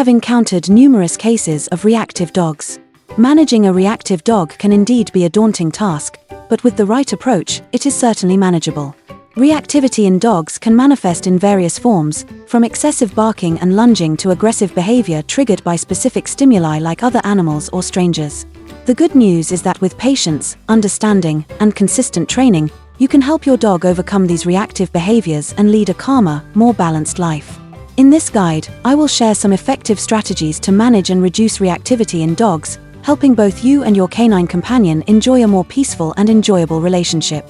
have encountered numerous cases of reactive dogs. Managing a reactive dog can indeed be a daunting task, but with the right approach, it is certainly manageable. Reactivity in dogs can manifest in various forms, from excessive barking and lunging to aggressive behavior triggered by specific stimuli like other animals or strangers. The good news is that with patience, understanding, and consistent training, you can help your dog overcome these reactive behaviors and lead a calmer, more balanced life. In this guide, I will share some effective strategies to manage and reduce reactivity in dogs, helping both you and your canine companion enjoy a more peaceful and enjoyable relationship.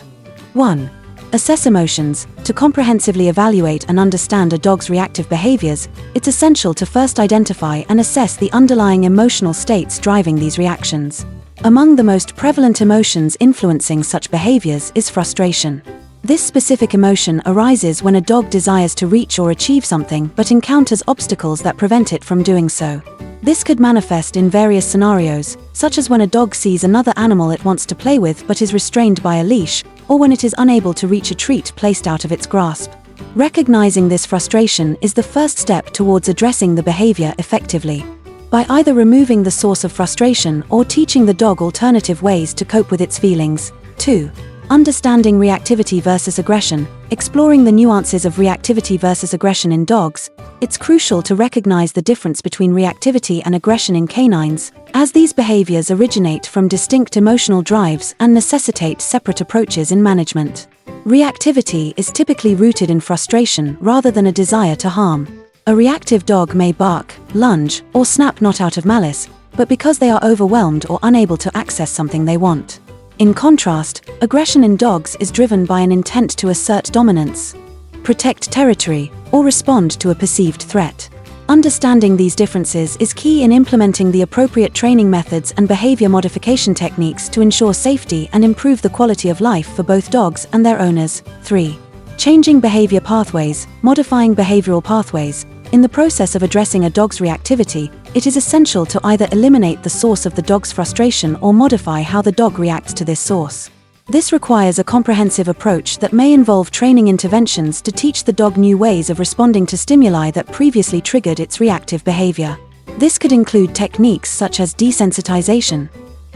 1. Assess emotions. To comprehensively evaluate and understand a dog's reactive behaviors, it's essential to first identify and assess the underlying emotional states driving these reactions. Among the most prevalent emotions influencing such behaviors is frustration. This specific emotion arises when a dog desires to reach or achieve something but encounters obstacles that prevent it from doing so. This could manifest in various scenarios, such as when a dog sees another animal it wants to play with but is restrained by a leash, or when it is unable to reach a treat placed out of its grasp. Recognizing this frustration is the first step towards addressing the behavior effectively. By either removing the source of frustration or teaching the dog alternative ways to cope with its feelings. 2. Understanding reactivity versus aggression. Exploring the nuances of reactivity versus aggression in dogs, it's crucial to recognize the difference between reactivity and aggression in canines, as these behaviors originate from distinct emotional drives and necessitate separate approaches in management. Reactivity is typically rooted in frustration rather than a desire to harm. A reactive dog may bark, lunge, or snap not out of malice, but because they are overwhelmed or unable to access something they want. In contrast, aggression in dogs is driven by an intent to assert dominance, protect territory, or respond to a perceived threat. Understanding these differences is key in implementing the appropriate training methods and behavior modification techniques to ensure safety and improve the quality of life for both dogs and their owners. 3. Changing behavior pathways. Modifying behavioral pathways. In the process of addressing a dog's reactivity, it is essential to either eliminate the source of the dog's frustration or modify how the dog reacts to this source. This requires a comprehensive approach that may involve training interventions to teach the dog new ways of responding to stimuli that previously triggered its reactive behavior. This could include techniques such as desensitization,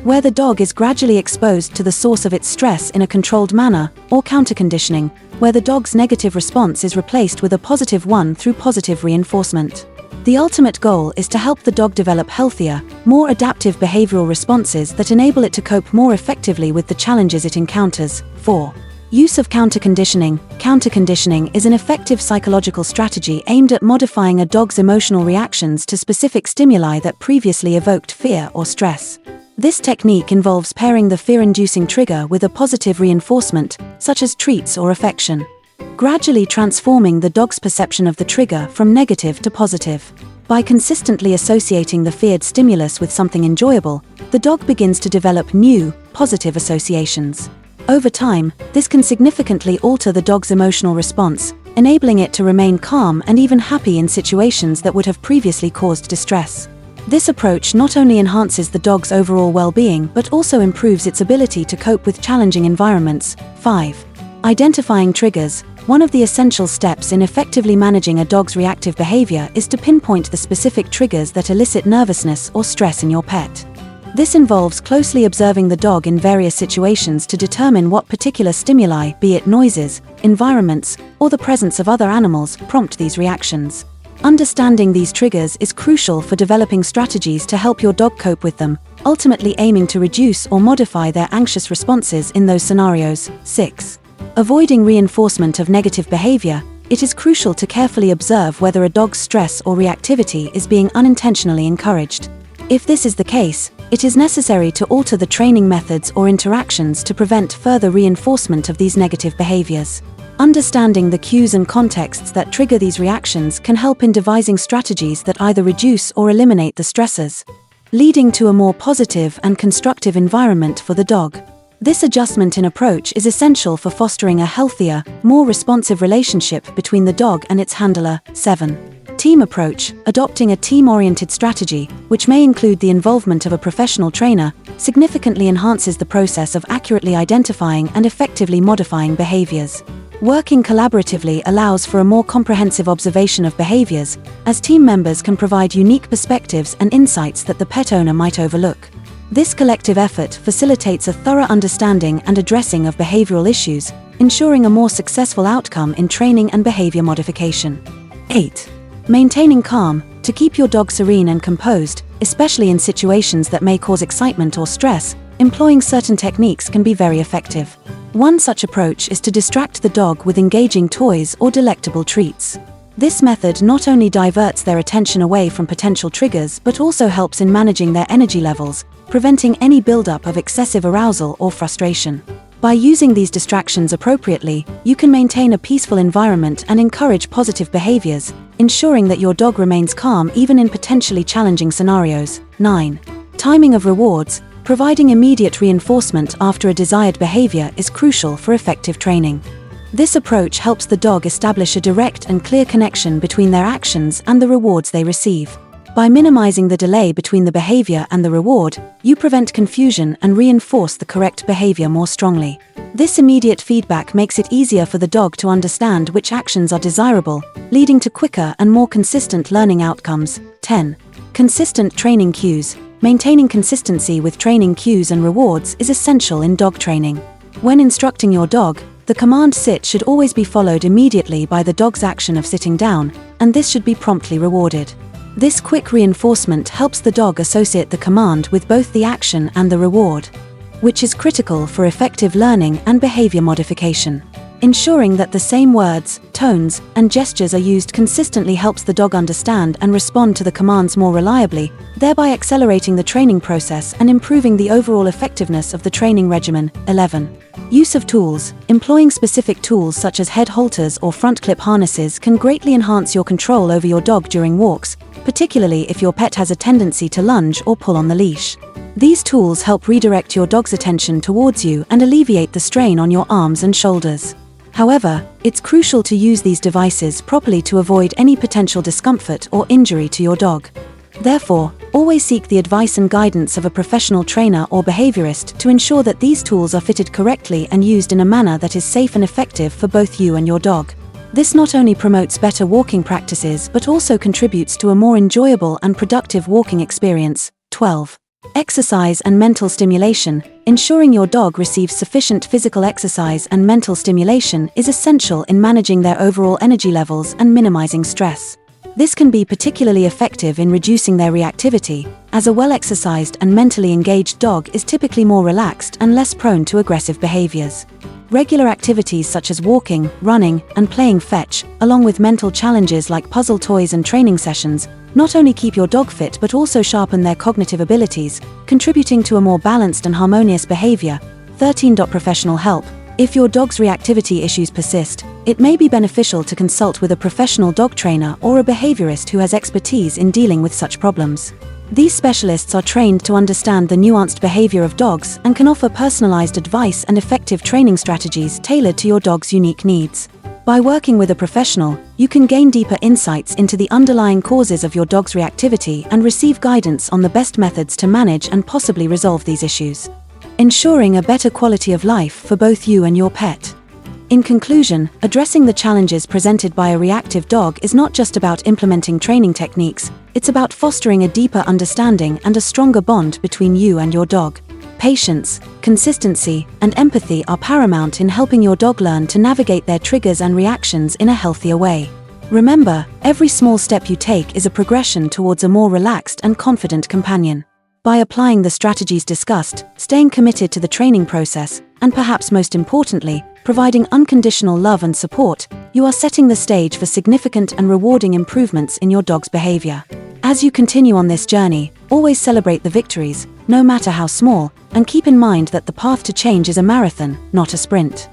where the dog is gradually exposed to the source of its stress in a controlled manner, or counterconditioning, where the dog's negative response is replaced with a positive one through positive reinforcement. The ultimate goal is to help the dog develop healthier, more adaptive behavioral responses that enable it to cope more effectively with the challenges it encounters. 4. Use of counterconditioning. Counterconditioning is an effective psychological strategy aimed at modifying a dog's emotional reactions to specific stimuli that previously evoked fear or stress. This technique involves pairing the fear-inducing trigger with a positive reinforcement, such as treats or affection, gradually transforming the dog's perception of the trigger from negative to positive. By consistently associating the feared stimulus with something enjoyable, the dog begins to develop new, positive associations. Over time, this can significantly alter the dog's emotional response, enabling it to remain calm and even happy in situations that would have previously caused distress. This approach not only enhances the dog's overall well-being but also improves its ability to cope with challenging environments. 5. Identifying triggers. One of the essential steps in effectively managing a dog's reactive behavior is to pinpoint the specific triggers that elicit nervousness or stress in your pet. This involves closely observing the dog in various situations to determine what particular stimuli, be it noises, environments, or the presence of other animals, prompt these reactions. Understanding these triggers is crucial for developing strategies to help your dog cope with them, ultimately aiming to reduce or modify their anxious responses in those scenarios. 6. Avoiding reinforcement of negative behavior. It is crucial to carefully observe whether a dog's stress or reactivity is being unintentionally encouraged. If this is the case, it is necessary to alter the training methods or interactions to prevent further reinforcement of these negative behaviors. Understanding the cues and contexts that trigger these reactions can help in devising strategies that either reduce or eliminate the stressors, leading to a more positive and constructive environment for the dog. This adjustment in approach is essential for fostering a healthier, more responsive relationship between the dog and its handler. 7. Team approach. Adopting a team-oriented strategy, which may include the involvement of a professional trainer, significantly enhances the process of accurately identifying and effectively modifying behaviors. Working collaboratively allows for a more comprehensive observation of behaviors, as team members can provide unique perspectives and insights that the pet owner might overlook. This collective effort facilitates a thorough understanding and addressing of behavioral issues, ensuring a more successful outcome in training and behavior modification. 8. Maintaining calm. To keep your dog serene and composed, especially in situations that may cause excitement or stress, employing certain techniques can be very effective. One such approach is to distract the dog with engaging toys or delectable treats. This method not only diverts their attention away from potential triggers but also helps in managing their energy levels, preventing any buildup of excessive arousal or frustration. By using these distractions appropriately, you can maintain a peaceful environment and encourage positive behaviors, ensuring that your dog remains calm even in potentially challenging scenarios. 9. Timing of rewards. Providing immediate reinforcement after a desired behavior is crucial for effective training. This approach helps the dog establish a direct and clear connection between their actions and the rewards they receive. By minimizing the delay between the behavior and the reward, you prevent confusion and reinforce the correct behavior more strongly. This immediate feedback makes it easier for the dog to understand which actions are desirable, leading to quicker and more consistent learning outcomes. 10. Consistent training cues. Maintaining consistency with training cues and rewards is essential in dog training. When instructing your dog, the command sit should always be followed immediately by the dog's action of sitting down, and this should be promptly rewarded. This quick reinforcement helps the dog associate the command with both the action and the reward, which is critical for effective learning and behavior modification. Ensuring that the same words, tones, and gestures are used consistently helps the dog understand and respond to the commands more reliably, thereby accelerating the training process and improving the overall effectiveness of the training regimen. 11. Use of tools. Employing specific tools such as head halters or front clip harnesses can greatly enhance your control over your dog during walks, particularly if your pet has a tendency to lunge or pull on the leash. These tools help redirect your dog's attention towards you and alleviate the strain on your arms and shoulders. However, it's crucial to use these devices properly to avoid any potential discomfort or injury to your dog. Therefore, always seek the advice and guidance of a professional trainer or behaviorist to ensure that these tools are fitted correctly and used in a manner that is safe and effective for both you and your dog. This not only promotes better walking practices but also contributes to a more enjoyable and productive walking experience. 12. Exercise and mental stimulation. Ensuring your dog receives sufficient physical exercise and mental stimulation is essential in managing their overall energy levels and minimizing stress. This can be particularly effective in reducing their reactivity, as a well-exercised and mentally engaged dog is typically more relaxed and less prone to aggressive behaviors. Regular activities such as walking, running, and playing fetch, along with mental challenges like puzzle toys and training sessions, not only keep your dog fit but also sharpen their cognitive abilities, contributing to a more balanced and harmonious behavior. 13. Professional help. If your dog's reactivity issues persist, it may be beneficial to consult with a professional dog trainer or a behaviorist who has expertise in dealing with such problems. These specialists are trained to understand the nuanced behavior of dogs and can offer personalized advice and effective training strategies tailored to your dog's unique needs. By working with a professional, you can gain deeper insights into the underlying causes of your dog's reactivity and receive guidance on the best methods to manage and possibly resolve these issues, ensuring a better quality of life for both you and your pet. In conclusion, addressing the challenges presented by a reactive dog is not just about implementing training techniques, it's about fostering a deeper understanding and a stronger bond between you and your dog. Patience, consistency, and empathy are paramount in helping your dog learn to navigate their triggers and reactions in a healthier way. Remember, every small step you take is a progression towards a more relaxed and confident companion. By applying the strategies discussed, staying committed to the training process, and perhaps most importantly, providing unconditional love and support, you are setting the stage for significant and rewarding improvements in your dog's behavior. As you continue on this journey, always celebrate the victories, no matter how small, and keep in mind that the path to change is a marathon, not a sprint.